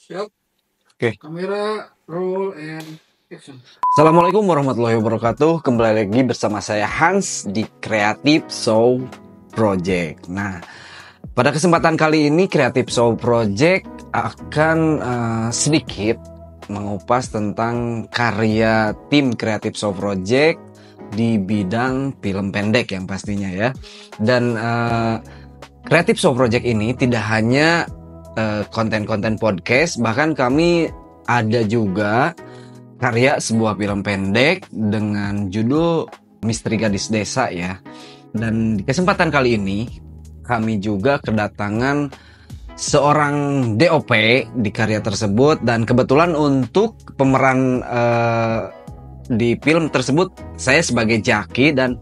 Siap. Oke. Kamera roll and action. Assalamualaikum warahmatullahi wabarakatuh. Kembali lagi bersama saya Hans di Creative Show Project. Nah, pada kesempatan kali ini Creative Show Project akan sedikit mengupas tentang karya tim Creative Show Project di bidang film pendek yang pastinya ya. Dan Creative Show Project ini tidak hanya konten-konten podcast, bahkan kami ada juga karya sebuah film pendek dengan judul Misteri Gadis Desa ya. Dan di kesempatan kali ini kami juga kedatangan seorang DOP di karya tersebut, dan kebetulan untuk pemeran di film tersebut saya sebagai Jaki. Dan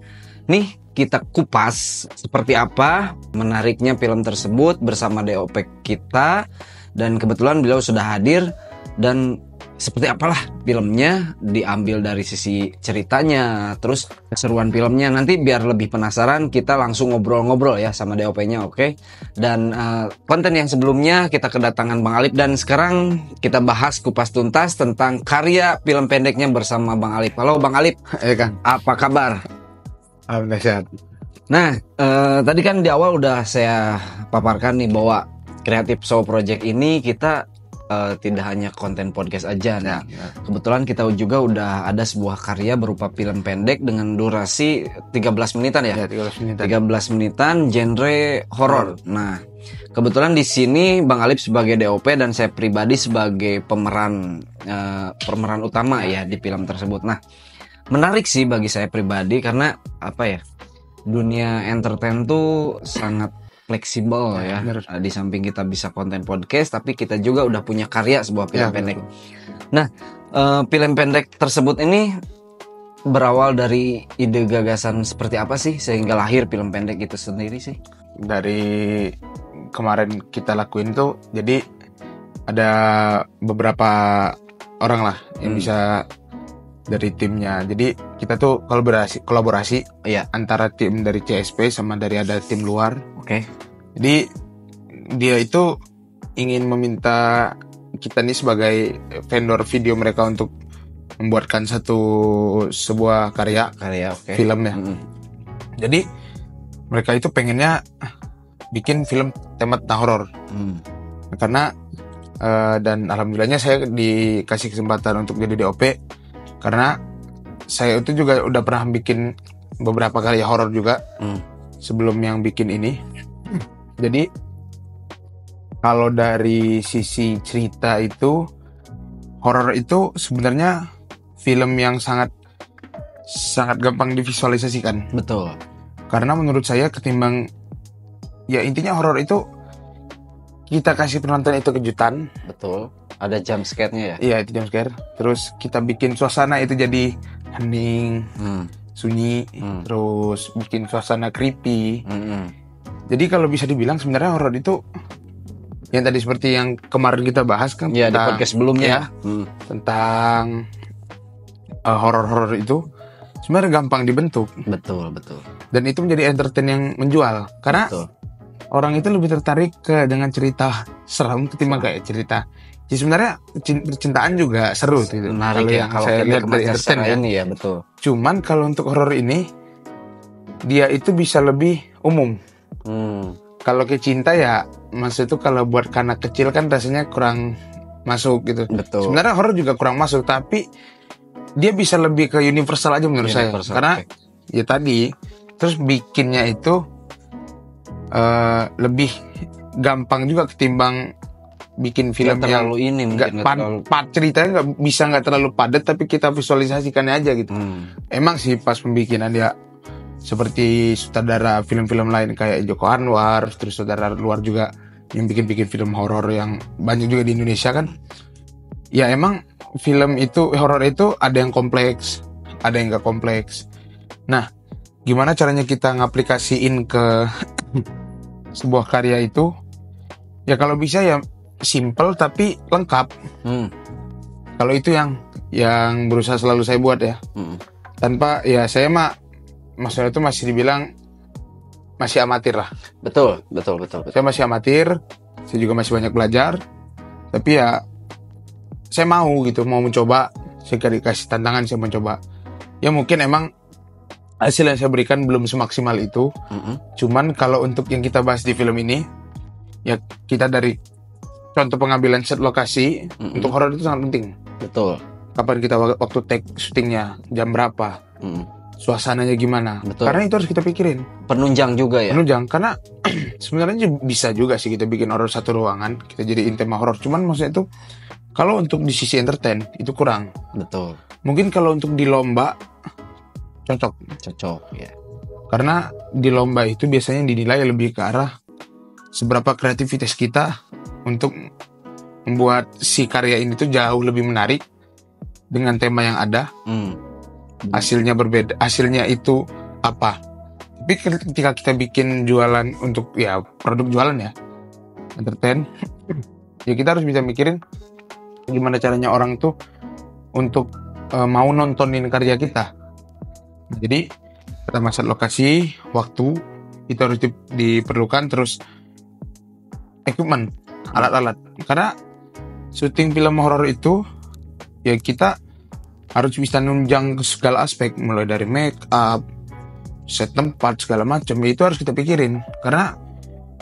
nih kita kupas seperti apa menariknya film tersebut bersama DOP kita, dan kebetulan beliau sudah hadir. Dan seperti apalah filmnya, diambil dari sisi ceritanya, terus keseruan filmnya. Nanti biar lebih penasaran, kita langsung ngobrol-ngobrol ya sama DOP-nya, oke? Dan konten yang sebelumnya kita kedatangan Bang Alip, dan sekarang kita bahas kupas tuntas tentang karya film pendeknya bersama Bang Alip. Halo Bang Alip, Kang. apa kabar? Alhamdulillah sehat. Nah, tadi kan di awal udah saya paparkan nih bahwa Creative Show Project ini kita tidak hanya konten podcast aja. Nah, kebetulan kita juga udah ada sebuah karya berupa film pendek dengan durasi 13 menitan ya. Ya, 13 menitan. 13 menitan genre horor. Nah, kebetulan di sini Bang Alip sebagai DOP dan saya pribadi sebagai pemeran utama ya di film tersebut. Nah, menarik sih bagi saya pribadi karena apa ya? Dunia entertain tuh sangat fleksibel ya. Di samping kita bisa konten podcast, tapi kita juga udah punya karya sebuah film pendek. Nah, film pendek tersebut ini berawal dari ide gagasan seperti apa sih sehingga lahir film pendek itu sendiri sih? Dari kemarin kita lakuin tuh, jadi ada beberapa orang lah yang bisa dari timnya. Jadi kita tuh kolaborasi Iya. antara tim dari CSP sama dari ada tim luar. Oke. Jadi dia itu ingin meminta kita nih sebagai vendor video mereka untuk membuatkan sebuah karya Oke. film ya. Jadi mereka itu pengennya bikin film tema tentang horor. Karena dan alhamdulillahnya saya dikasih kesempatan untuk jadi DOP, karena saya itu juga udah pernah bikin beberapa karya horor juga sebelum yang bikin ini. Jadi kalau dari sisi cerita itu, horor itu sebenarnya film yang sangat gampang divisualisasikan. Betul. Karena menurut saya ketimbang, ya intinya horor itu kita kasih penonton itu kejutan. Betul. Ada jump scare-nya ya? Iya, itu jump scare. Terus kita bikin suasana itu jadi hening, sunyi, terus bikin suasana creepy. Jadi kalau bisa dibilang sebenarnya horor itu yang tadi seperti yang kemarin kita bahas kan, ya, di podcast sebelumnya ya, tentang horor-horor itu sebenarnya gampang dibentuk. Betul. Dan itu menjadi entertain yang menjual. Karena orang itu lebih tertarik dengan cerita serem ketimbang kayak cerita. Jadi sebenarnya percintaan juga seru gitu. Menarik ya kalau saya lihat dari entertain ya. Ini ya, betul. Cuman kalau untuk horor ini dia itu bisa lebih umum. Kalau ke cinta ya, maksud itu kalau buat anak kecil kan rasanya kurang masuk gitu. Betul. Sebenarnya horor juga kurang masuk, tapi dia bisa lebih ke universal aja menurut saya. Karena ya tadi, terus bikinnya itu lebih gampang juga ketimbang bikin film gak terlalu yang ini mungkin ceritanya nggak terlalu padat, tapi kita visualisasikannya aja gitu. Emang sih pas pembikinan ya seperti sutradara film-film lain kayak Joko Anwar, terus sutradara luar juga yang bikin film horor yang banyak juga di Indonesia kan. Ya emang film itu horor itu ada yang kompleks, ada yang nggak kompleks. Nah, gimana caranya kita ngaplikasiin ke sebuah karya itu? Ya kalau bisa ya simple tapi lengkap. Kalau itu yang berusaha selalu saya buat ya. Tanpa ya saya maksudnya itu masih dibilang masih amatir lah. Betul. Saya masih amatir, saya juga masih banyak belajar. Tapi ya saya mau gitu, mau mencoba, saya dikasih tantangan, saya mencoba. Ya mungkin emang hasil yang saya berikan belum semaksimal itu. Cuman kalau untuk yang kita bahas di film ini, ya kita dari contoh pengambilan set lokasi untuk horor itu sangat penting. Betul. Kapan kita waktu take syutingnya, jam berapa, suasananya gimana. Betul. Karena itu harus kita pikirin. Penunjang juga ya. Penunjang, karena sebenarnya bisa juga sih kita bikin horor satu ruangan, kita jadiin tema horor. Cuman maksudnya itu kalau untuk di sisi entertain itu kurang. Betul. Mungkin kalau untuk di lomba Cocok ya. karena di lomba itu biasanya dinilai lebih ke arah seberapa kreativitas kita untuk membuat si karya ini tuh jauh lebih menarik dengan tema yang ada. Hasilnya berbeda, hasilnya itu apa. Tapi ketika kita bikin jualan untuk ya produk jualan ya, entertain, ya kita harus bisa mikirin gimana caranya orang tuh untuk mau nontonin karya kita. Jadi pertama set lokasi, waktu itu harus diperlukan, terus equipment, alat-alat. Karena syuting film horor itu ya kita harus bisa nunjang ke segala aspek, mulai dari make up, set tempat, segala macam. Itu harus kita pikirin. Karena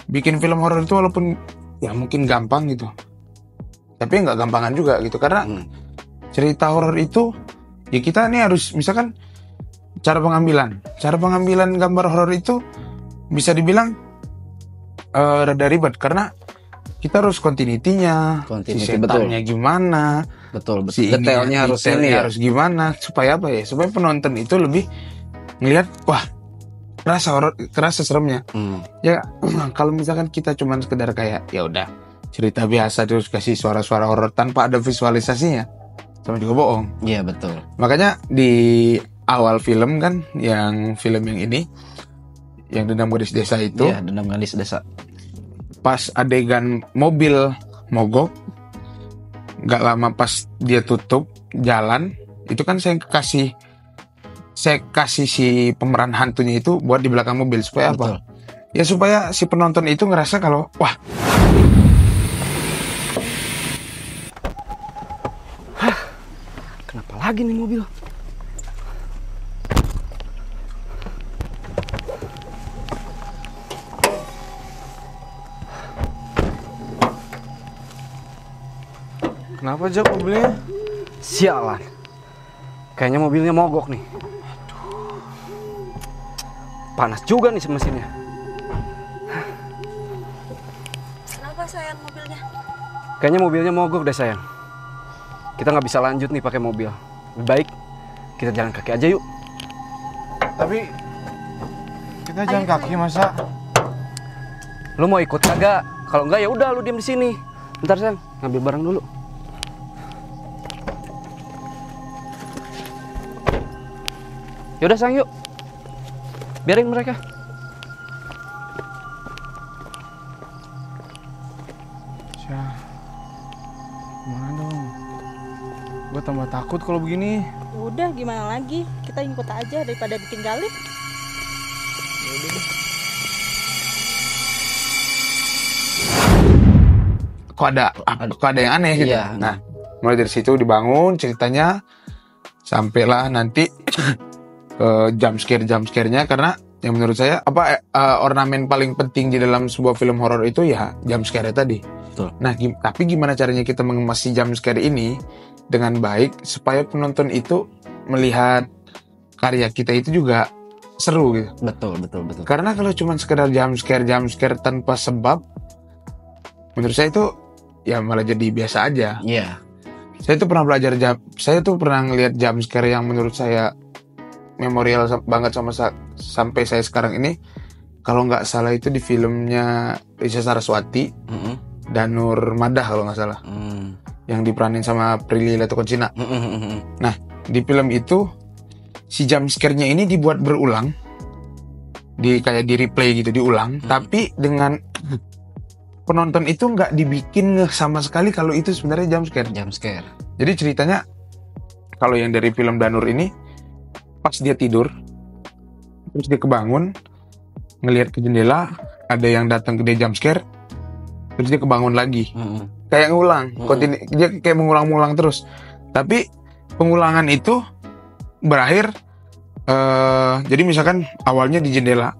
bikin film horor itu walaupun ya mungkin gampang gitu, tapi nggak gampangan juga gitu. Karena cerita horor itu ya kita nih harus, misalkan cara pengambilan gambar horor itu bisa dibilang rada ribet karena kita harus continuity-nya, si setannya gimana, betul. Si detailnya harus gimana supaya apa ya? Supaya penonton itu lebih ngelihat, wah, kerasa seremnya. Ya kalau misalkan kita cuman sekedar kayak ya udah cerita biasa terus kasih suara-suara horor tanpa ada visualisasinya, sama juga bohong. Iya, betul. Makanya di awal film kan, yang film yang ini, yang Dendam Gadis Desa itu, Iya, Dendam Gadis Desa. Pas adegan mobil mogok, nggak lama pas dia tutup jalan, itu kan saya kasih si pemeran hantunya itu buat di belakang mobil supaya apa? Ya supaya si penonton itu ngerasa kalau wah, kenapa lagi nih mobil? kenapa Jak mobilnya? Sialan. Kayaknya mobilnya mogok nih. Panas juga nih mesinnya. Kenapa sayang mobilnya? Kayaknya mobilnya mogok deh sayang. Kita nggak bisa lanjut nih pakai mobil. Lebih baik kita jalan kaki aja yuk. Tapi kita jalan kaki masa? Lu mau ikut kagak? Kalau enggak ya udah lu diam di sini. Bentar sayang, ngambil barang dulu. Yaudah sayang yuk. Biarin mereka. Gimana dong? Gue tambah takut kalau begini. Udah gimana lagi? Kita ikut aja daripada ditinggalin. Kok ada yang aneh gitu. Iya. Nah, mulai dari situ dibangun ceritanya, sampailah nanti ke jump scare-nya, karena yang menurut saya ornamen paling penting di dalam sebuah film horor itu ya jump scare tadi. Betul. Nah, tapi gimana caranya kita mengemas si jump scare ini dengan baik supaya penonton itu melihat karya kita itu juga seru gitu. Betul. Karena kalau cuma sekedar jump scare tanpa sebab, menurut saya itu ya malah jadi biasa aja. Iya. Saya tuh pernah ngelihat jump scare yang menurut saya memorial banget sampai saya sekarang ini. Kalau nggak salah itu di filmnya Risa Saraswati, Danur Madah kalau nggak salah, yang diperanin sama Prilly Latuconsina. Nah, di film itu si jump scare-nya ini dibuat berulang, kayak di replay gitu, diulang, tapi dengan penonton itu nggak dibikin sama sekali kalau itu sebenarnya jump scare. Jadi ceritanya kalau yang dari film Danur ini, pas dia tidur, terus dia kebangun, ngelihat ke jendela, ada yang datang ke dia jump scare, terus dia kebangun lagi. Mm-mm. Kayak ngulang, Mm-mm. dia kayak mengulang-ulang terus. Tapi pengulangan itu berakhir jadi misalkan awalnya di jendela,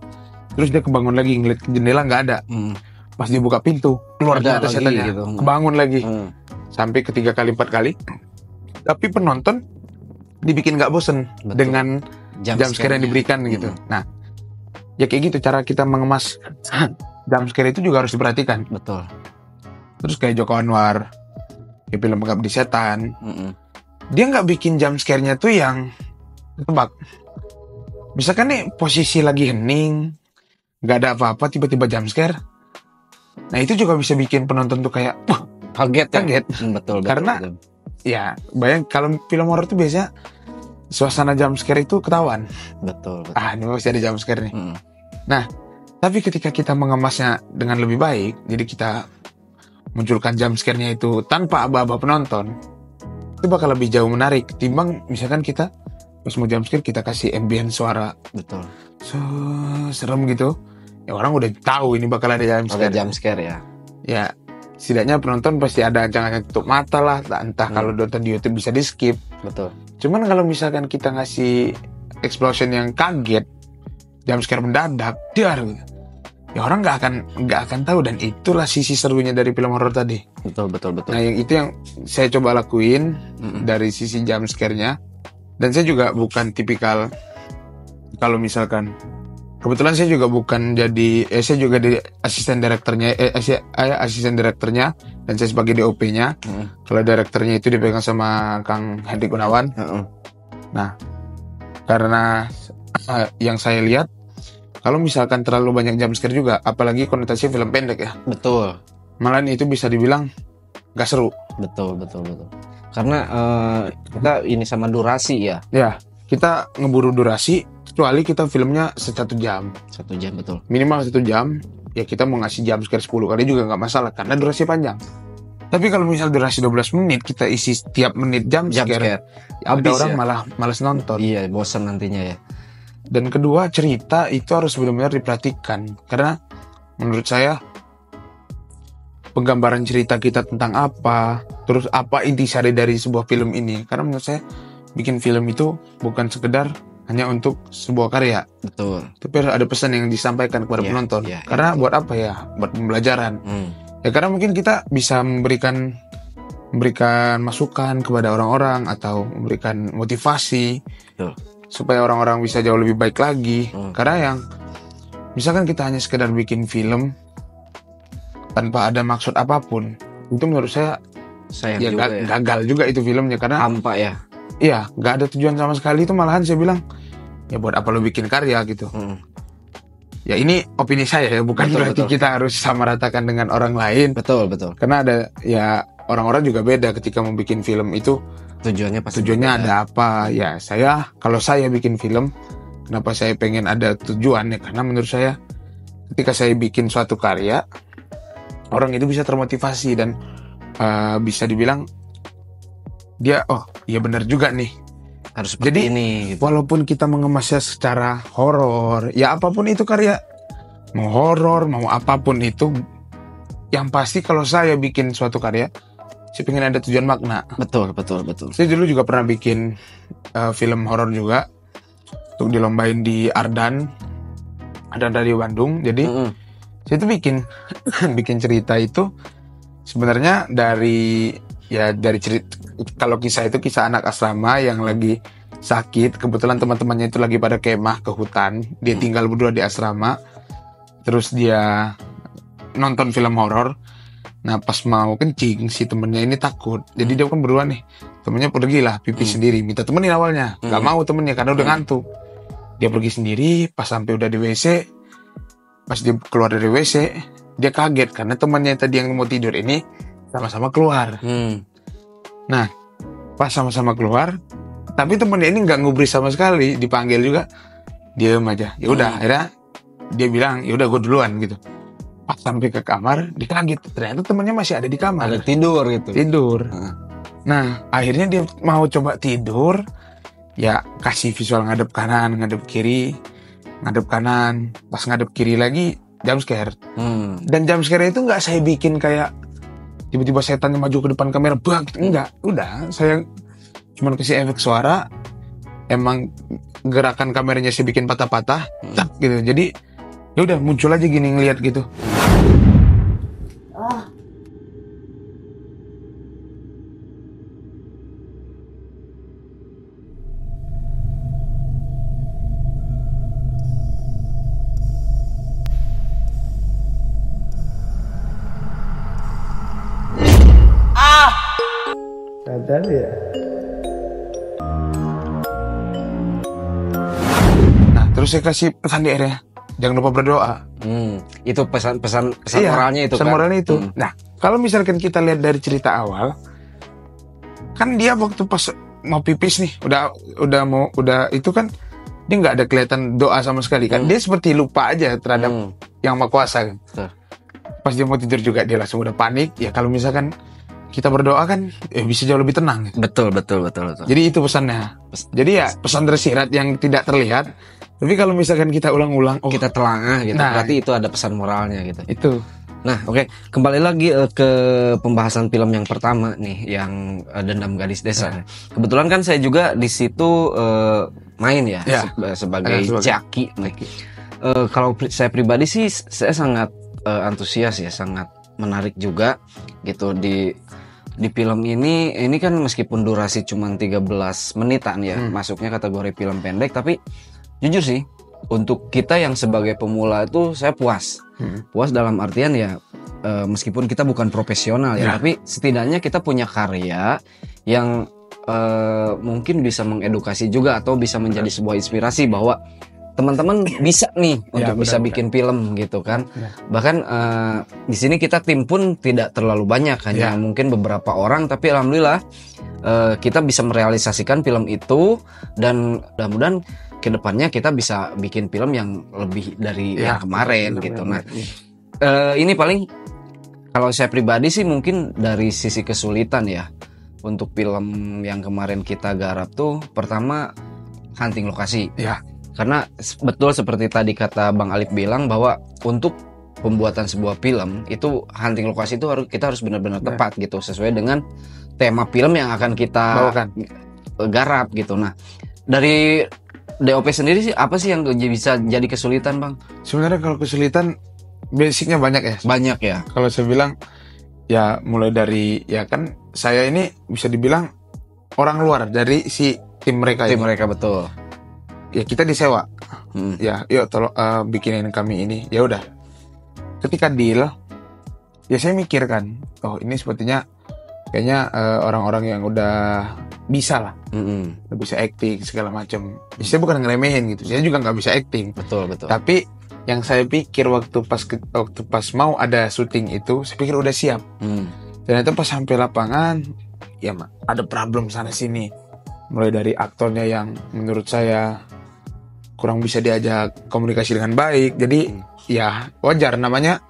terus dia kebangun lagi ngeliat ke jendela nggak ada. Mm. Pas dia buka pintu, keluar Ada ternyata lagi setannya, gitu. kebangun lagi Mm. sampai ke 3 kali 4 kali. Tapi penonton dibikin nggak bosen Betul. dengan jump scare yang diberikan gitu. Mm. Nah, ya kayak gitu cara kita mengemas jump scare itu juga harus diperhatikan. Betul. Terus kayak Joko Anwar, kayak film Pengabdi Setan, Mm-mm. dia nggak bikin jump scare-nya tuh yang tebak. Misalkan nih posisi lagi hening, nggak ada apa-apa, tiba-tiba jump scare. Nah itu juga bisa bikin penonton tuh kayak, wah, Kaget ya? kaget. Betul. Karena- betul. Ya, bayang kalau film horor tuh biasanya suasana jump scare itu ketahuan. Betul. Ah, ini masih ada jump scare nih. Mm. Tapi ketika kita mengemasnya dengan lebih baik, jadi kita munculkan jump scare-nya itu tanpa aba-aba penonton, itu bakal lebih jauh menarik. Timbang misalkan kita pas mau jump scare kita kasih ambient suara Betul. serem gitu, ya orang udah tahu ini bakal ada jump Ada scare. jump scare ya. Ya, setidaknya penonton pasti ada ancang-ancang tutup mata lah. Entah kalau nonton di YouTube bisa di skip. Betul. Cuman kalau misalkan kita ngasih explosion yang kaget, jump scare mendadak, dar gitu, ya orang nggak akan tahu. Dan itulah sisi serunya dari film horor tadi. Betul. Nah, yang itu yang saya coba lakuin Mm-mm. dari sisi jump scare-nya. Dan saya juga bukan tipikal, kalau misalkan kebetulan saya juga bukan jadi saya juga di asisten direkturnya asisten direkturnya, dan saya sebagai DOP-nya. Mm. Kalau direkturnya itu dipegang sama Kang Hendy Gunawan. Mm-mm. Karena yang saya lihat, kalau misalkan terlalu banyak jump scare juga, apalagi konotasi film pendek ya, Betul. malahan itu bisa dibilang gak seru. Betul. Karena kita ini sama durasi ya. Ya, kita ngeburu durasi, kecuali kita filmnya 1 jam. 1 jam betul. Minimal 1 jam, ya kita mau ngasih jump scare 10 kali juga nggak masalah, karena durasi panjang. Tapi kalau misal durasi 12 menit, kita isi setiap menit jump Jump scare, scare. ada Habis orang ya? malah males nonton. Iya, bosan nantinya ya. Dan kedua, cerita itu harus benar-benar diperhatikan. Karena menurut saya, penggambaran cerita kita tentang apa, terus apa intisari dari sebuah film ini. Karena menurut saya, bikin film itu bukan sekedar hanya untuk sebuah karya, Betul. tapi harus ada pesan yang disampaikan kepada Iya, penonton. iya, Karena iya. buat apa ya? Buat pembelajaran. Hmm. Ya karena mungkin kita bisa memberikan masukan kepada orang-orang atau memberikan motivasi Betul. supaya orang-orang bisa jauh lebih baik lagi. Karena yang misalkan kita hanya sekedar bikin film tanpa ada maksud apapun, itu menurut saya Sayang ya juga ya. gagal juga itu filmnya. Karena Hampa ya. iya nggak ada tujuan sama sekali. Itu malahan saya bilang, ya buat apa lo bikin karya gitu. Hmm. Ya ini opini saya ya, bukan Betul, berarti betul. kita harus samaratakan dengan orang lain. Betul. Karena ada ya orang-orang juga beda ketika mau bikin film itu Tujuannya pasti tujuannya berbeda. ada apa. Ya kalau saya bikin film, kenapa saya pengen ada tujuan ya, karena menurut saya ketika saya bikin suatu karya, orang itu bisa termotivasi dan bisa dibilang dia iya benar juga nih. Harus seperti Jadi, ini gitu. Walaupun kita mengemasnya secara horor, ya apapun itu karya, mau horor mau apapun itu, yang pasti kalau saya bikin suatu karya, saya pengen ada tujuan makna. Betul. Saya dulu juga pernah bikin film horor juga untuk dilombain di Ardan Radio Bandung. Jadi Mm-mm. saya itu bikin cerita itu sebenarnya dari cerita. Kalau kisah itu kisah anak asrama yang lagi sakit. Kebetulan teman-temannya itu lagi pada kemah ke hutan. Dia tinggal berdua di asrama. Terus dia nonton film horor. Nah pas mau kencing, si temennya ini takut. Jadi dia kan berdua nih. Temennya pergilah pipis sendiri. Minta temenin awalnya. Gak mau temennya karena udah ngantuk. Dia pergi sendiri. Pas sampai udah di WC, pas dia keluar dari WC, dia kaget karena temannya tadi yang mau tidur ini sama-sama keluar. Nah, pas sama-sama keluar, tapi temennya ini nggak ngubris sama sekali, dipanggil juga, diem aja. Ya udah, akhirnya dia bilang, ya udah gue duluan gitu. Pas sampai ke kamar, dia kaget. Ternyata temennya masih ada di kamar. Ada tidur gitu. Tidur. Nah, akhirnya dia mau coba tidur, ya kasih visual ngadep kanan, ngadep kiri, ngadep kanan. Pas ngadep kiri lagi, jump scare. Dan jump scare itu nggak saya bikin kayak tiba-tiba setannya maju ke depan kamera, bak, enggak. Udah, saya cuma kasih efek suara, emang gerakan kameranya saya bikin patah-patah, tak gitu. Jadi ya udah muncul aja gini ngeliat gitu. Sadar ya. Nah, terus saya kasih pesan di akhirnya, jangan lupa berdoa. Itu pesan Iya, moralnya itu pesan kan. moralnya itu. Nah, kalau misalkan kita lihat dari cerita awal, kan dia waktu pas mau pipis nih, udah itu kan dia nggak ada kelihatan doa sama sekali kan. Dia seperti lupa aja terhadap yang Maha Kuasa kan. Pas dia mau tidur juga dia langsung udah panik. Ya kalau misalkan kita berdoa kan bisa jauh lebih tenang. Betul. Jadi itu pesannya. Jadi ya pesan tersirat yang tidak terlihat. Tapi kalau misalkan kita ulang-ulang, Kita telangah gitu. Nah, berarti itu ada pesan moralnya gitu. itu. Nah, oke. Kembali lagi ke pembahasan film yang pertama nih, yang Dendam Gadis Desa. Kebetulan kan saya juga di situ main ya, sebagai Jaki. Kalau saya pribadi sih, saya sangat antusias ya, sangat menarik juga gitu di film ini kan meskipun durasi cuma 13 menitan ya, masuknya kategori film pendek, tapi jujur sih untuk kita yang sebagai pemula itu saya puas. Puas dalam artian ya meskipun kita bukan profesional ya, tapi setidaknya kita punya karya yang mungkin bisa mengedukasi juga atau bisa menjadi sebuah inspirasi bahwa teman-teman bisa nih untuk bisa bikin film gitu kan. Bahkan di sini kita tim pun tidak terlalu banyak, hanya mungkin beberapa orang, tapi alhamdulillah kita bisa merealisasikan film itu, dan mudah-mudahan kedepannya kita bisa bikin film yang lebih dari yang kemarin gitu. Nah, ini paling kalau saya pribadi sih mungkin dari sisi kesulitan ya untuk film yang kemarin kita garap tuh, pertama hunting lokasi. Karena betul seperti tadi kata Bang Alif bilang bahwa untuk pembuatan sebuah film itu hunting lokasi itu kita harus benar-benar tepat gitu, sesuai dengan tema film yang akan kita garap gitu. Nah, dari DOP sendiri sih apa sih yang bisa jadi kesulitan, Bang? Sebenarnya kalau kesulitan basicnya banyak ya. Banyak ya. Kalau saya bilang ya mulai dari ya kan saya ini bisa dibilang orang luar dari si tim mereka. Tim mereka betul. Ya kita disewa, ya yuk tolong bikinin kami ini. Ya udah, ketika deal ya saya mikir kan, oh ini sepertinya kayaknya orang-orang yang udah bisa lah, udah bisa acting segala macam. Saya bukan ngeremehin gitu, saya juga nggak bisa acting. Betul. Tapi yang saya pikir waktu pas mau ada syuting itu, saya pikir udah siap. Ternyata pas sampai lapangan ya ada problem sana sini, mulai dari aktornya yang menurut saya kurang bisa diajak komunikasi dengan baik. Jadi ya wajar, namanya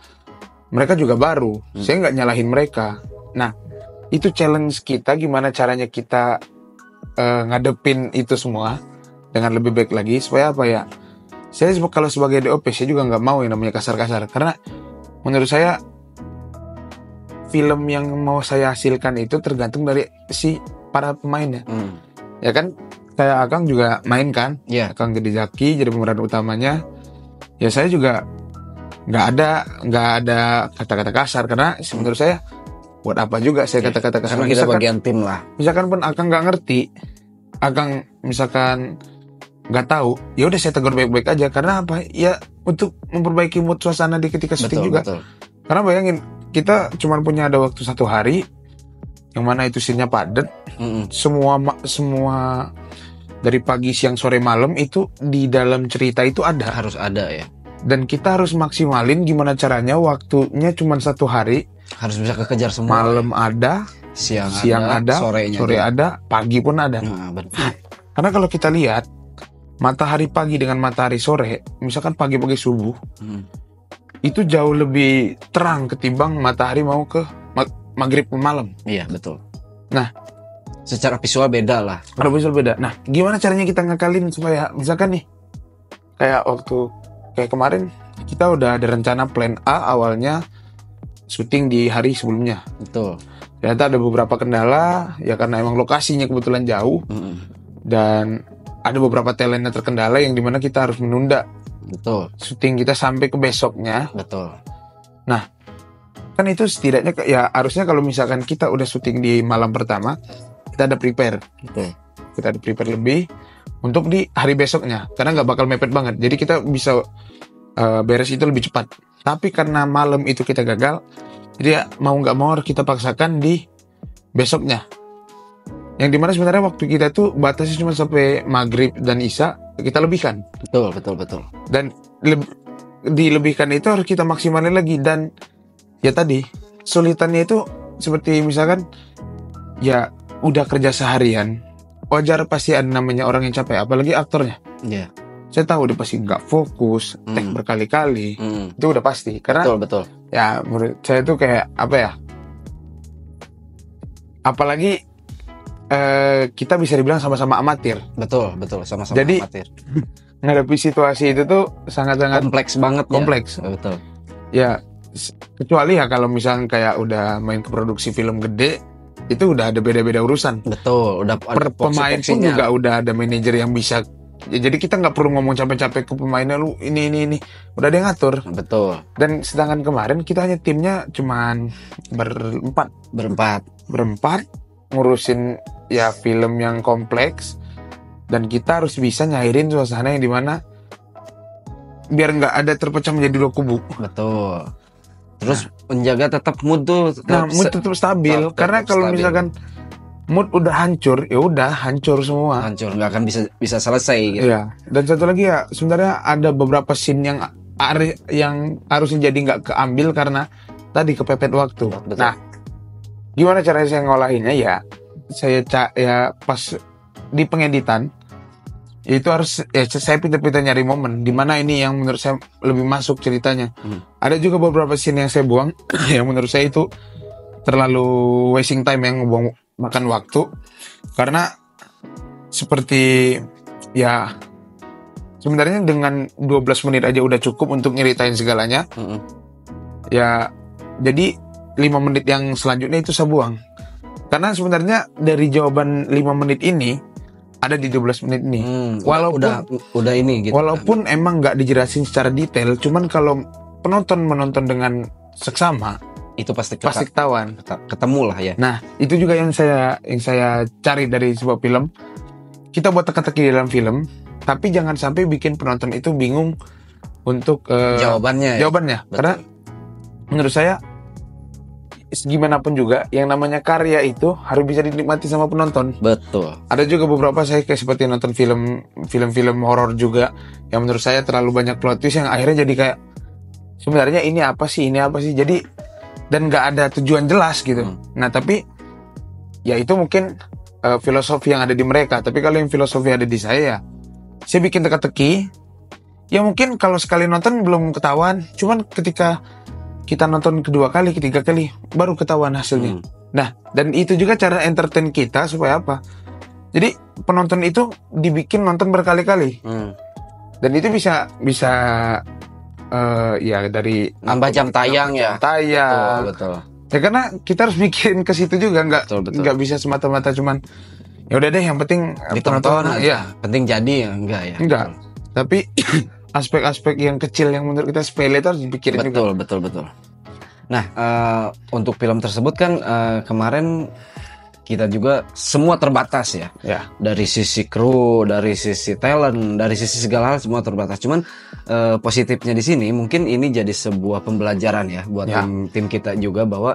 mereka juga baru. Saya nggak nyalahin mereka. Nah, itu challenge kita, gimana caranya kita ngadepin itu semua dengan lebih baik lagi, supaya apa ya, saya kalau sebagai DOP saya juga nggak mau yang namanya kasar-kasar, karena menurut saya film yang mau saya hasilkan itu tergantung dari si para pemainnya. Ya kan, kayak Akang juga main kan, Akang jadi Jaki, jadi pemeran utamanya. Ya saya juga nggak ada kata-kata kasar, karena menurut saya buat apa juga saya kata-kata kasar. Karena kita bagian tim lah. Misalkan pun Akang nggak ngerti, Akang misalkan nggak tahu, ya udah saya tegur baik-baik aja. Karena apa? Ya untuk memperbaiki mood suasana di ketika syuting juga. Karena bayangin kita cuma punya ada waktu 1 hari, yang mana itu scene-nya padat. Semua dari pagi, siang, sore, malam itu di dalam cerita itu harus ada ya. Dan kita harus maksimalin gimana caranya, waktunya cuma 1 hari, harus bisa kekejar semua. Malam ada, siang ada, sore ada, pagi pun ada. Karena kalau kita lihat matahari pagi dengan matahari sore, misalkan pagi-pagi subuh, itu jauh lebih terang ketimbang matahari mau ke maghrib malam. Iya, betul. Nah, secara visual beda lah. Secara visual beda. Nah, gimana caranya kita ngakalin supaya misalkan nih, kayak waktu kayak kemarin kita udah ada rencana plan A awalnya syuting di hari sebelumnya. Betul. Ternyata ada beberapa kendala ya karena emang lokasinya kebetulan jauh dan ada beberapa talentnya terkendala yang dimana kita harus menunda Betul. syuting kita sampai ke besoknya. Betul. Nah, kan itu setidaknya ya harusnya kalau misalkan kita udah syuting di malam pertama, kita ada prepare. Betul. Kita ada prepare lebih untuk di hari besoknya karena nggak bakal mepet banget. Jadi kita bisa beres itu lebih cepat. Tapi karena malam itu kita gagal, jadi ya, mau nggak mau harus kita paksakan di besoknya. Yang dimana sebenarnya waktu kita tuh batasnya cuma sampai maghrib dan isya, kita lebihkan. Betul, betul, betul. Dan dilebihkan itu harus kita maksimalin lagi. Dan ya tadi, sulitannya itu seperti misalkan, ya udah kerja seharian, wajar pasti ada namanya orang yang capek, apalagi aktornya. Iya. Saya tahu dia pasti nggak fokus, take berkali-kali, itu udah pasti. Karena Betul, betul. ya menurut saya tuh kayak apa ya? Apalagi kita bisa dibilang sama-sama amatir. Betul, betul. Sama-sama Jadi, amatir. Menghadapi situasi itu tuh sangat-sangat Kompleks banget ya. kompleks. Betul. Ya kecuali ya kalau misalnya kayak udah main ke produksi film gede, itu udah ada beda-beda urusan. Betul, udah ada Pemain pun poksi-poksinya. juga udah ada manajer yang bisa. Ya, jadi kita nggak perlu ngomong capek-capek ke pemainnya lu ini. Udah ada yang ngatur. Betul. Dan sedangkan kemarin kita hanya timnya cuman berempat ngurusin ya film yang kompleks dan kita harus bisa nyairin suasana yang dimana biar nggak ada terpecah menjadi dua kubu. Betul. Terus menjaga tetap mood tuh Mood tetap stabil tetap karena kalau stabil. misalkan mood udah hancur, ya udah hancur semua. hancur, nggak akan bisa selesai gitu. Iya. Dan satu lagi ya sebenarnya ada beberapa scene yang harusnya jadi nggak keambil karena tadi kepepet waktu. Betul. Nah, gimana caranya saya ngolahinnya ya? Saya pas di pengeditan itu harus saya pintar-pintar nyari momen di mana ini yang menurut saya lebih masuk ceritanya. Ada juga beberapa scene yang saya buang yang menurut saya itu terlalu wasting time, yang buang makan waktu karena seperti ya sebenarnya dengan 12 menit aja udah cukup untuk nyeritain segalanya. Ya jadi 5 menit yang selanjutnya itu saya buang karena sebenarnya dari jawaban 5 menit ini ada di 12 menit ini. Walaupun udah ini gitu. walaupun emang nggak dijelasin secara detail, cuman kalau penonton menonton dengan seksama itu pasti ketahuan. ketemu lah ya. Nah, itu juga yang saya cari dari sebuah film. Kita buat teka-teki di dalam film, tapi jangan sampai bikin penonton itu bingung untuk Jawabannya. Betul. Karena menurut saya gimana pun juga yang namanya karya itu harus bisa dinikmati sama penonton. Betul. Ada juga beberapa saya kayak seperti nonton film horor juga yang menurut saya terlalu banyak plot twist yang akhirnya jadi kayak sebenarnya ini apa sih jadi dan nggak ada tujuan jelas gitu. Nah tapi ya itu mungkin filosofi yang ada di mereka. Tapi kalau yang filosofi ada di saya bikin teka-teki. Ya mungkin kalau sekali nonton belum ketahuan, cuman ketika kita nonton kedua kali, ketiga kali baru ketahuan hasilnya. Nah dan itu juga cara entertain kita supaya apa? Jadi penonton itu dibikin nonton berkali-kali. Dan itu bisa ya dari nambah jam tayang ya. Betul. Ya karena kita harus bikin ke situ juga, nggak bisa semata-mata cuman ya udah deh yang penting ditonton ya. Penting jadi ya enggak. Tapi aspek-aspek yang kecil yang menurut kita sepele itu harus dipikirin juga. Betul. Nah, untuk film tersebut kan kemarin kita juga semua terbatas ya. Dari sisi kru, dari sisi talent, dari sisi segala hal semua terbatas. Cuman positifnya di sini mungkin ini jadi sebuah pembelajaran ya buat tim kita juga bahwa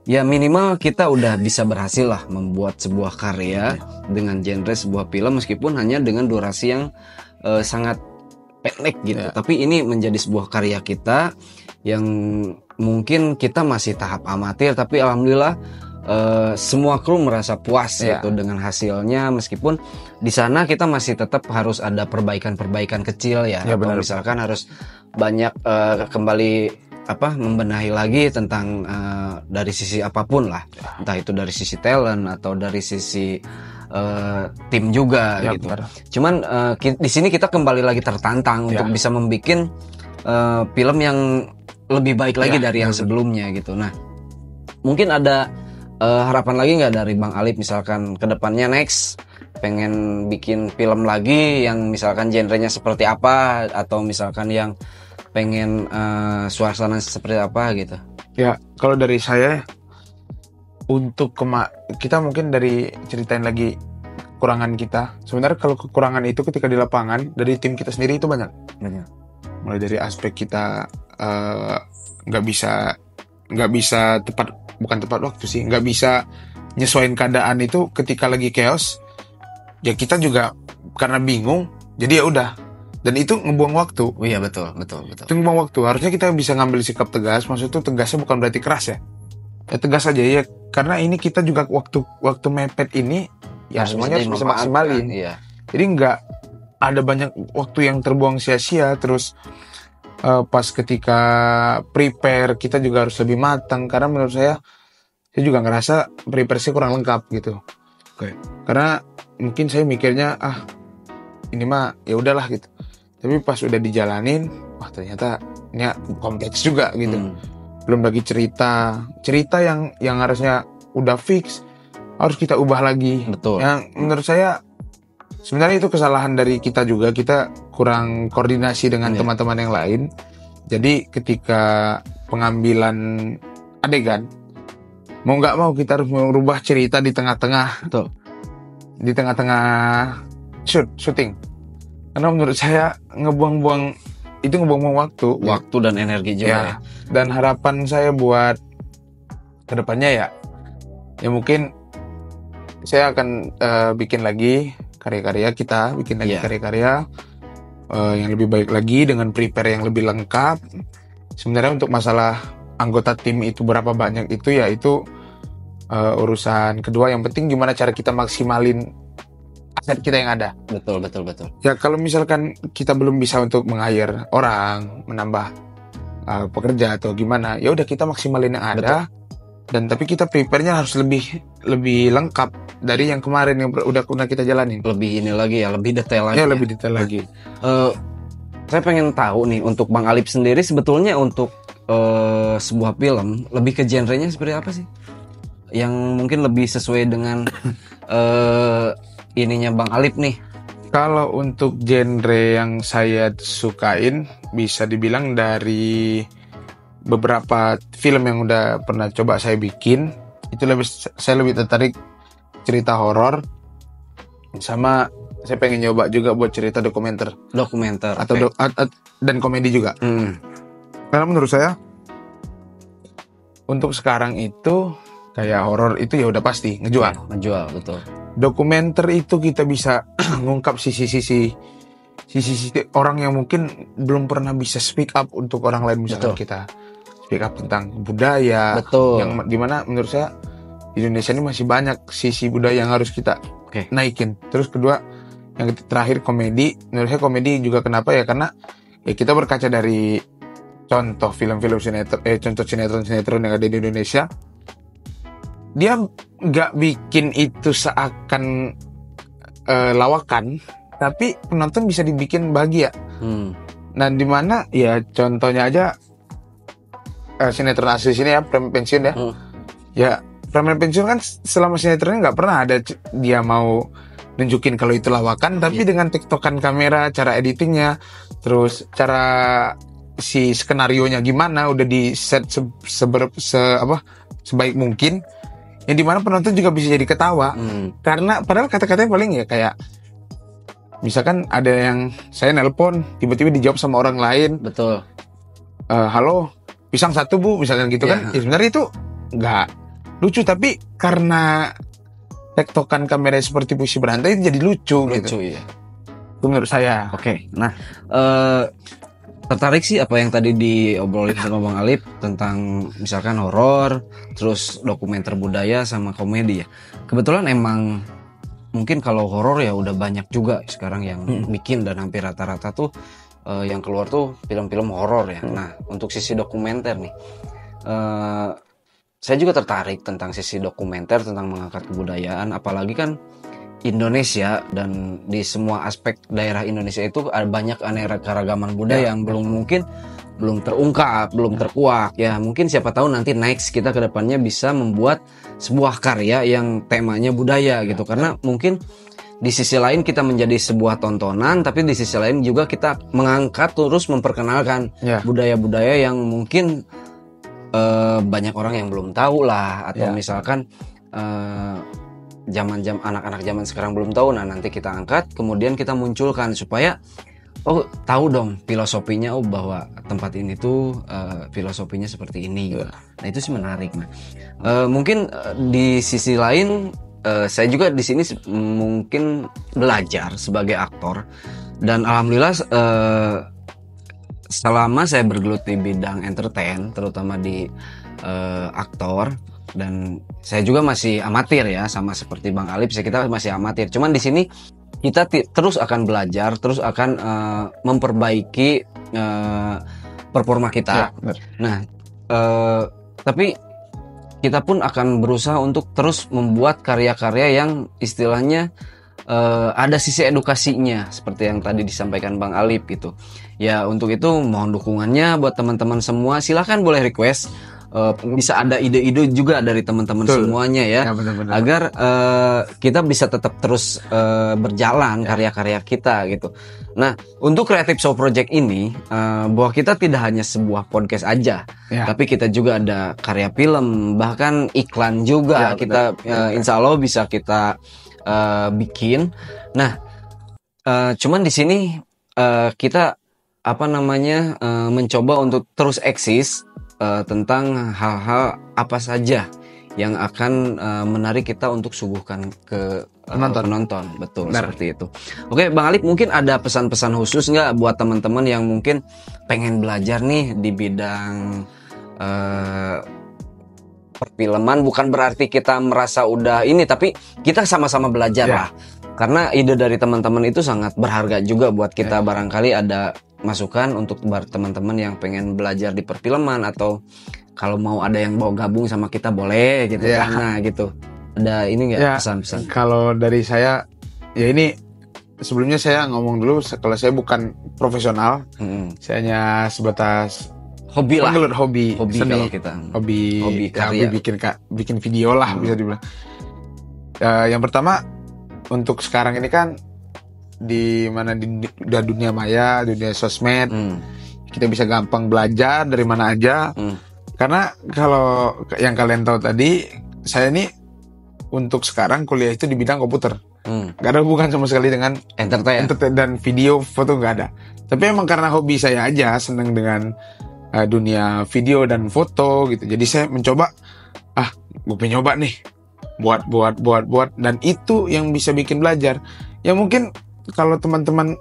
ya minimal kita udah bisa berhasil lah membuat sebuah karya dengan genre sebuah film meskipun hanya dengan durasi yang sangat pendek gitu. Tapi ini menjadi sebuah karya kita yang mungkin kita masih tahap amatir tapi alhamdulillah semua kru merasa puas gitu dengan hasilnya, meskipun di sana kita masih tetap harus ada perbaikan-perbaikan kecil ya. Atau misalkan harus banyak kembali membenahi lagi tentang dari sisi apapun lah, entah itu dari sisi talent atau dari sisi tim juga gitu. Cuman di sini kita kembali lagi tertantang untuk bisa membuat film yang lebih baik lagi Ya, dari yang sebelumnya gitu. Nah, mungkin ada harapan lagi nggak dari Bang Alip misalkan kedepannya next pengen bikin film lagi yang misalkan genrenya seperti apa, atau misalkan yang pengen suasana seperti apa gitu? Ya, kalau dari saya untuk kita mungkin dari ceritain lagi kekurangan kita. Sebenarnya kalau kekurangan itu ketika di lapangan dari tim kita sendiri itu banyak. Mulai dari aspek kita nggak bisa bukan tepat waktu sih, nggak bisa nyesuaiin keadaan itu ketika lagi chaos. Ya kita juga karena bingung, jadi ya udah. Dan itu ngebuang waktu. Oh iya, betul. Itu ngebuang waktu. Harusnya kita bisa ngambil sikap tegas. Maksud itu tegasnya bukan berarti keras ya. Ya tegas aja ya. Karena ini kita juga waktu mepet ini ya semuanya harus bisa maksimalin. Iya. Jadi nggak ada banyak waktu yang terbuang sia-sia. Terus pas ketika prepare kita juga harus lebih matang. Karena menurut saya juga ngerasa prepare saya kurang lengkap gitu. Oke. Karena mungkin saya mikirnya ini mah ya udahlah gitu. Tapi pas udah dijalanin, wah ternyata ini kompleks juga gitu. Belum lagi cerita yang harusnya udah fix harus kita ubah lagi. Betul. Yang menurut saya sebenarnya itu kesalahan dari kita juga, kita kurang koordinasi dengan teman-teman yang lain. Jadi ketika pengambilan adegan, mau nggak mau kita harus merubah cerita di tengah-tengah. Betul. Di tengah-tengah syuting. Karena menurut saya ngebuang-buang waktu dan energi juga ya. Dan harapan saya buat kedepannya ya mungkin saya akan bikin lagi karya-karya yang lebih baik lagi dengan prepare yang lebih lengkap. Sebenarnya untuk masalah anggota tim itu berapa banyak itu ya itu urusan kedua. Yang penting gimana cara kita maksimalin aset kita yang ada. Betul. Ya kalau misalkan kita belum bisa untuk meng-hire orang, menambah pekerja atau gimana, ya udah kita maksimalin yang ada. Dan tapi kita prepare-nya harus lebih lengkap dari yang kemarin yang udah kita jalanin. Lebih ini lagi ya, lebih detail lagi. Ya lebih detail lagi. Saya pengen tahu nih untuk Bang Alip sendiri sebetulnya untuk sebuah film lebih ke genrenya seperti apa sih? Yang mungkin lebih sesuai dengan ininya Bang Alip nih. Kalau untuk genre yang saya sukain bisa dibilang dari beberapa film yang udah pernah coba saya bikin, itu saya lebih tertarik cerita horor, sama saya pengen nyoba juga buat cerita dokumenter atau dan komedi juga. Karena menurut saya untuk sekarang itu kayak horor itu ya udah pasti ngejual, betul. Dokumenter itu kita bisa ngungkap sisi-sisi orang yang mungkin belum pernah bisa speak up untuk orang lain. Misalkan kita speak up tentang budaya, yang dimana menurut saya di Indonesia ini masih banyak sisi budaya yang harus kita naikin. Terus kedua, yang terakhir komedi. Menurut saya komedi juga kenapa ya, karena ya kita berkaca dari contoh film-film contoh sinetron yang ada di Indonesia. Dia nggak bikin itu seakan lawakan, tapi penonton bisa dibikin bahagia. Nah, dimana ya contohnya aja sinetron asli sini ya, Preman Pensiun ya. Ya, Preman Pensiun kan selama sinetronnya nggak pernah ada dia mau nunjukin kalau itu lawakan, tapi dengan tektokan kamera, cara editingnya, terus cara si skenarionya gimana udah di set sebaik mungkin. Yang dimana penonton juga bisa jadi ketawa. Karena padahal kata-katanya paling ya kayak misalkan ada yang saya nelpon tiba-tiba dijawab sama orang lain. Betul. Halo, pisang 1 bu, misalkan gitu kan. Ya sebenarnya itu nggak lucu, tapi karena tektokan kamera seperti puisi berantai jadi lucu gitu. Ya. Itu menurut saya. Oke. Nah, tertarik sih apa yang tadi diobrolin sama Bang Alip tentang misalkan horor, terus dokumenter budaya sama komedi ya. Kebetulan emang mungkin kalau horor ya udah banyak juga sekarang yang bikin, dan hampir rata-rata tuh yang keluar tuh film-film horor ya. Nah, untuk sisi dokumenter nih, saya juga tertarik tentang sisi dokumenter tentang mengangkat kebudayaan, apalagi kan Indonesia dan di semua aspek daerah Indonesia itu ada banyak aneka-keragaman budaya yang belum terungkap, belum terkuak. Ya, mungkin siapa tahu nanti next kita ke depannya bisa membuat sebuah karya yang temanya budaya gitu. Karena mungkin di sisi lain kita menjadi sebuah tontonan, tapi di sisi lain juga kita mengangkat terus memperkenalkan budaya-budaya yang mungkin banyak orang yang belum tahu lah, atau misalkan anak-anak zaman sekarang belum tahu. Nah, nanti kita angkat kemudian kita munculkan supaya tahu dong filosofinya, bahwa tempat ini tuh filosofinya seperti ini. Nah, itu sih menarik. Nah, mungkin di sisi lain saya juga di sini mungkin belajar sebagai aktor, dan alhamdulillah selama saya bergelut di bidang entertain, terutama di aktor, dan saya juga masih amatir ya, sama seperti Bang Alip, kita masih amatir. Cuman di sini kita terus akan belajar, terus akan memperbaiki performa kita. Nah, tapi kita pun akan berusaha untuk terus membuat karya-karya yang istilahnya ada sisi edukasinya, seperti yang tadi disampaikan Bang Alip gitu. Ya, untuk itu mohon dukungannya buat teman-teman semua. Silahkan boleh request. Bisa ada ide-ide juga dari teman-teman semuanya ya, agar kita bisa tetap terus berjalan karya-karya kita gitu. Nah, untuk Creative Show Project ini bahwa kita tidak hanya sebuah podcast aja, tapi kita juga ada karya film, bahkan iklan juga kita insya Allah bisa kita bikin. Nah, cuman di sini kita mencoba untuk terus eksis tentang hal-hal apa saja yang akan menarik kita untuk suguhkan ke penonton. Betul, seperti itu. Oke, Bang Alip, mungkin ada pesan-pesan khusus nggak buat teman-teman yang mungkin pengen belajar nih di bidang perfilman? Bukan berarti kita merasa udah ini, tapi kita sama-sama belajar lah. Karena ide dari teman-teman itu sangat berharga juga buat kita. Barangkali ada masukan untuk teman-teman yang pengen belajar di perfilman, atau kalau mau ada yang mau gabung sama kita boleh gitu kan. Nah, gitu. Ada ini nggak pesan-pesan? Kalau dari saya, ya ini sebelumnya saya ngomong dulu, kalau saya bukan profesional, saya hanya sebatas hobi lah, hobi seni, kalau kita hobi karya, bikin video lah bisa dibilang. Yang pertama, untuk sekarang ini kan di mana udah dunia maya, dunia sosmed, kita bisa gampang belajar dari mana aja. Karena kalau yang kalian tahu tadi, saya ini untuk sekarang kuliah itu di bidang komputer, gak ada hubungan sama sekali dengan entertain dan video, foto, gak ada. Tapi emang karena hobi saya aja, seneng dengan dunia video dan foto gitu. Jadi saya mencoba, gue pengen nyoba nih, buat, dan itu yang bisa bikin belajar. Ya mungkin kalau teman-teman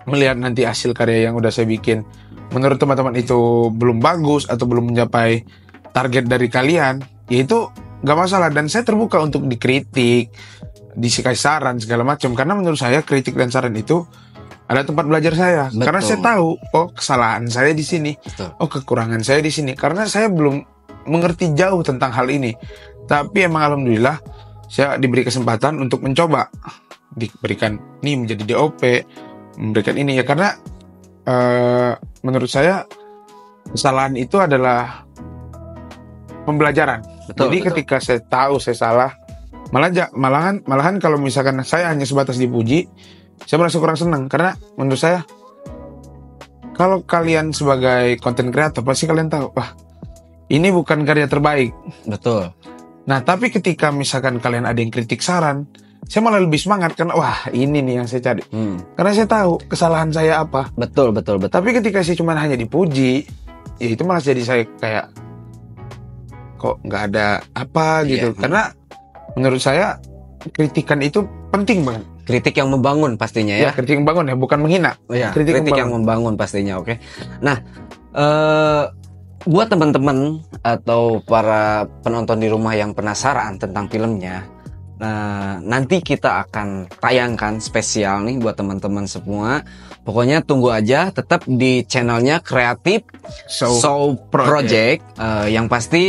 melihat nanti hasil karya yang udah saya bikin, menurut teman-teman itu belum bagus atau belum mencapai target dari kalian, ya itu gak masalah. Dan saya terbuka untuk dikritik, dikasih saran segala macam. Karena menurut saya kritik dan saran itu ada tempat belajar saya. Betul. Karena saya tahu, kesalahan saya di sini, kekurangan saya di sini. Karena saya belum mengerti jauh tentang hal ini. Tapi emang alhamdulillah saya diberi kesempatan untuk mencoba, diberikan nih menjadi DOP, memberikan ini ya. Karena menurut saya kesalahan itu adalah pembelajaran. Jadi ketika saya tahu saya salah, malahan kalau misalkan saya hanya sebatas dipuji, saya merasa kurang senang. Karena menurut saya, kalau kalian sebagai content creator pasti kalian tahu, ini bukan karya terbaik. Betul. Nah, tapi ketika misalkan kalian ada yang kritik saran, saya malah lebih semangat karena ini nih yang saya cari. Karena saya tahu kesalahan saya apa. Betul. Tapi ketika saya cuma hanya dipuji, ya itu malah jadi saya kayak kok nggak ada apa gitu. Karena menurut saya kritikan itu penting banget. Kritik yang membangun pastinya ya. Kritik yang membangun ya, bukan menghina. Kritik yang membangun pastinya. Oke. Nah, buat teman-teman atau para penonton di rumah yang penasaran tentang filmnya, nanti kita akan tayangkan spesial nih buat teman-teman semua. Pokoknya tunggu aja, tetap di channelnya Creative Show Project. Yang pasti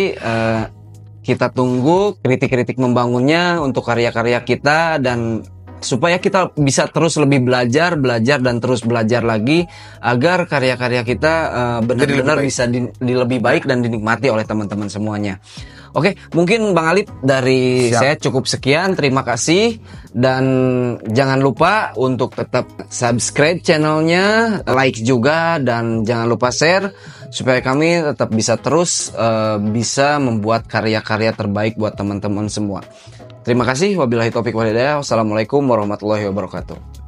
kita tunggu kritik-kritik membangunnya untuk karya-karya kita, dan supaya kita bisa terus lebih belajar dan terus belajar lagi agar karya-karya kita benar-benar bisa lebih baik dan dinikmati oleh teman-teman semuanya. Oke, mungkin Bang Alip dari saya cukup sekian. Terima kasih, dan jangan lupa untuk tetap subscribe channelnya, like juga, dan jangan lupa share supaya kami tetap bisa terus bisa membuat karya-karya terbaik buat teman-teman semua. Terima kasih. Wabillahi taufiq wal hidayah. Wassalamualaikum warahmatullahi wabarakatuh.